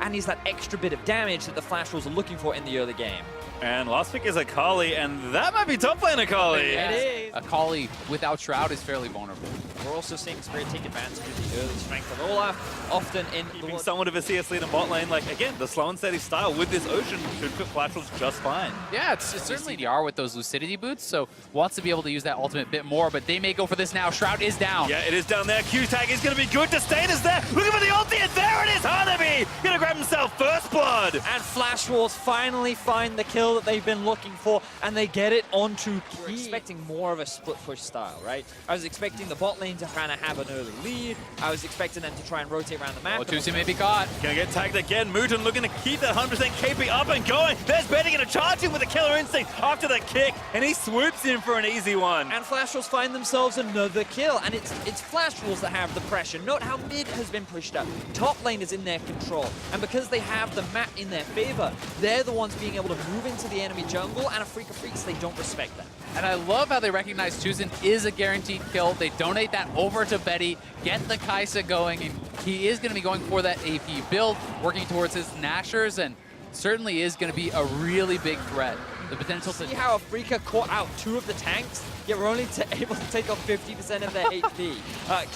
and he's that extra bit of damage that the Flash Wolves are looking for in the early game. And last pick is Akali, and that might be top lane Akali. It is. Akali without Shroud is fairly vulnerable. We're also seeing Spirit take advantage of the early strength of Olaf, often in Keeping somewhat of a CS lead in bot lane, like again, the slow and steady style with this Ocean should fit Flash Wolves just fine. Yeah, it's certainly DR with those Lucidity boots, so wants to be able to use that ultimate bit more, but they may go for this now. Shroud is down. Yeah, it is down there. Q-Tag is going to be good. Disdain there. Looking for the ulti, and there it is. Hanabi going to grab himself first blood. And Flash Wolves finally find the kill that they've been looking for, and they get it onto Key. We're expecting more of a split push style, right? I was expecting the bot lane to kind of have an early lead. I was expecting them to try and rotate around the map. Oh, Tusi may be caught. Gonna get tagged again. Mugen looking to keep that 100% KP up and going. There's Betty gonna charge him with a killer instinct after the kick, and he swoops in for an easy one. And Flash Wolves find themselves another kill, and it's Flash Wolves that have the pressure. Note how mid has been pushed up. Top lane is in their control, and because they have the map in their favor, they're the ones being able to move into the enemy jungle, and Afreeca Freecs, they don't respect that. And I love how they recognize Tuzin is a guaranteed kill. They donate that over to Betty, get the Kai'Sa going, and he is going to be going for that AP build, working towards his Nashers, and certainly is going to be a really big threat. The potential to... See how Afreeca caught out 2 of the tanks, yet we're only able to take off 50% of their HP.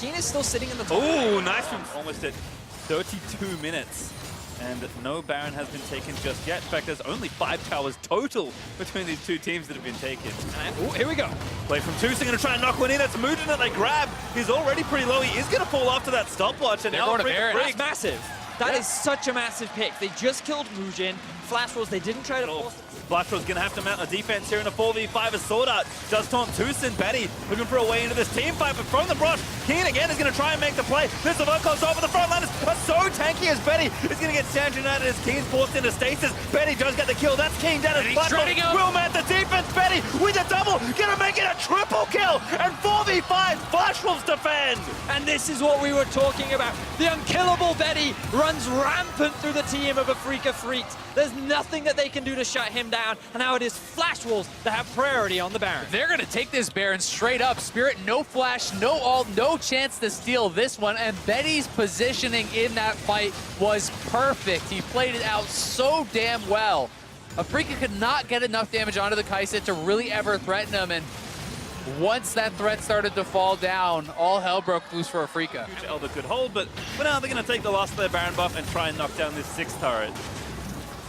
Keen is still sitting in the top. Oh, nice from almost at 32 minutes. And no Baron has been taken just yet. In fact, there's only 5 towers total between these two teams that have been taken. Oh, here we go. Play from Tusi, going to try and knock one in. It's Mugen that they grab. He's already pretty low. He is going to fall after that stopwatch. And They're now going to Baron. That's massive. That is such a massive pick. They just killed Mugen. Flash Wolves, they didn't try to force it. Flash Wolves going to have to mount a defense here in a 4v5 as Sword Art does taunt Tusin. Betty looking for a way into this team fight, but from the brush, Keen again is going to try and make the play. There's the Vocals over the front liners are so tanky as Betty is going to get Sand United as Keen's forced into stasis. Betty does get the kill. That's Keen down as Flash Wolves will mount the defense. Betty with a double, going to make it a triple kill, and 4v5 Flash Wolves defend. And this is what we were talking about. The unkillable Betty runs rampant through the team of Afreeca Freecs. There's nothing that they can do to shut him down, and now it is Flash Wolves that have priority on the Baron. They're going to take this Baron straight up. Spirit, no flash, no ult, no chance to steal this one, and Betty's positioning in that fight was perfect. He played it out so damn well. Afreeca could not get enough damage onto the Kai'Sa to really ever threaten him, and once that threat started to fall down, all hell broke loose for Afreeca. Huge Elder could hold, but for now they're going to take the last of their Baron buff and try and knock down this 6th turret.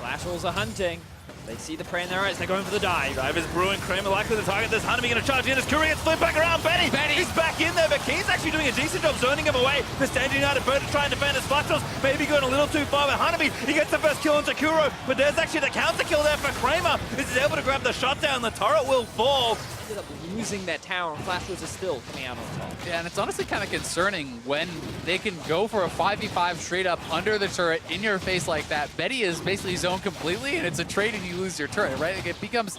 Flash Wolves are hunting. They see the prey in their eyes. They're going for the dive. Dive is brewing. Kramer likely to target this. Hanabi going to charge in as Curry gets flipped back around. Betty is back in there, but Keen's actually doing a decent job zoning him away. The Stand United Bird to try and defend his Flash Wolves. Maybe going a little too far, but Hanabi, he gets the first kill on Takuro, but there's actually the counter kill there for Kramer. This is able to grab the shutdown. The turret will fall. Ended up losing their tower, and Flash Wolves are still coming out on top. Yeah, and it's honestly kind of concerning when they can go for a 5v5 straight up under the turret in your face like that. Betty is basically zoned completely, and it's a trade and you lose your turret, right? Like, it becomes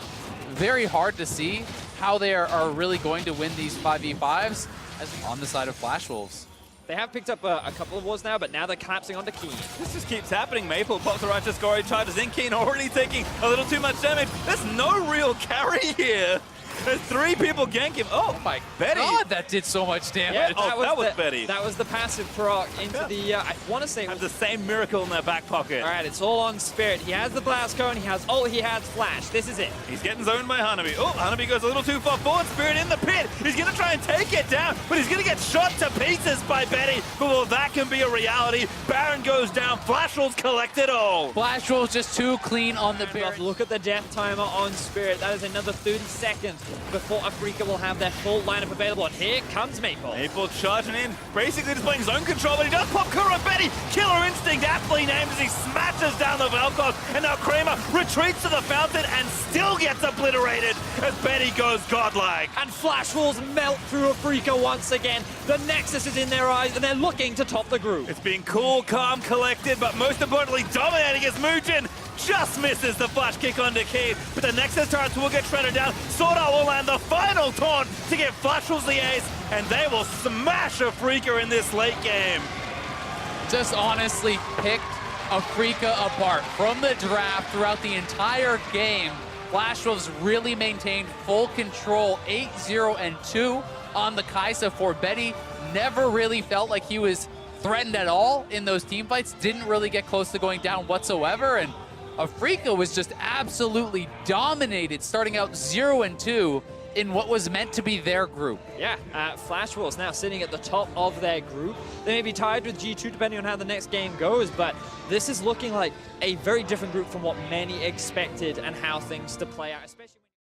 very hard to see how they are really going to win these 5v5s as on the side of Flash Wolves. They have picked up a couple of wars now, but now they're collapsing onto Keen. This just keeps happening. Maple pops the righteous Gory, charges in. Keen already taking a little too much damage. There's no real carry here. There's 3 people gank him. Oh My Betty. God, that did so much damage. Yeah, that was Betty. That was the passive proc into the, I want to say it Have was... the same miracle in their back pocket. All right, it's all on Spirit. He has the Blast Cone, he has ult, he has Flash. This is it. He's getting zoned by Hanabi. Oh, Hanabi goes a little too far forward. Spirit in the pit. He's going to try and take it down, but he's going to get shot to pieces by Betty. But well, that can be a reality. Baron goes down. Flash Wolves collect it all. Flash Wolves just too clean on the Baron. Look at the death timer on Spirit. That is another 30 seconds before Afreeca will have their full lineup available. And here comes Maple. Maple charging in, basically displaying zone control, but he does pop Kuro. Betty, killer instinct, aptly named as he smashes down the Vel'Koz. And now Kramer retreats to the fountain and still gets obliterated as Betty goes godlike. And Flash Wolves melt through Afreeca once again. The Nexus is in their eyes, and they're looking to top the group. It's being cool, calm, collected, but most importantly, dominating as Mugen just misses the flash kick onto Keen. But the Nexus turrets will get shredded down. Sword Art will land the final taunt to get Flash Wolves the ace, and they will smash Afreeca in this late game. Just honestly picked Afreeca apart from the draft throughout the entire game. Flash Wolves really maintained full control, 8-0-2 on the Kai'Sa for Betty. Never really felt like he was threatened at all in those team fights, didn't really get close to going down whatsoever, and Afreeca was just absolutely dominated, starting out 0-2 in what was meant to be their group. Yeah, Flash Wolves now sitting at the top of their group. They may be tied with G2 depending on how the next game goes, but this is looking like a very different group from what many expected and how things to play out, especially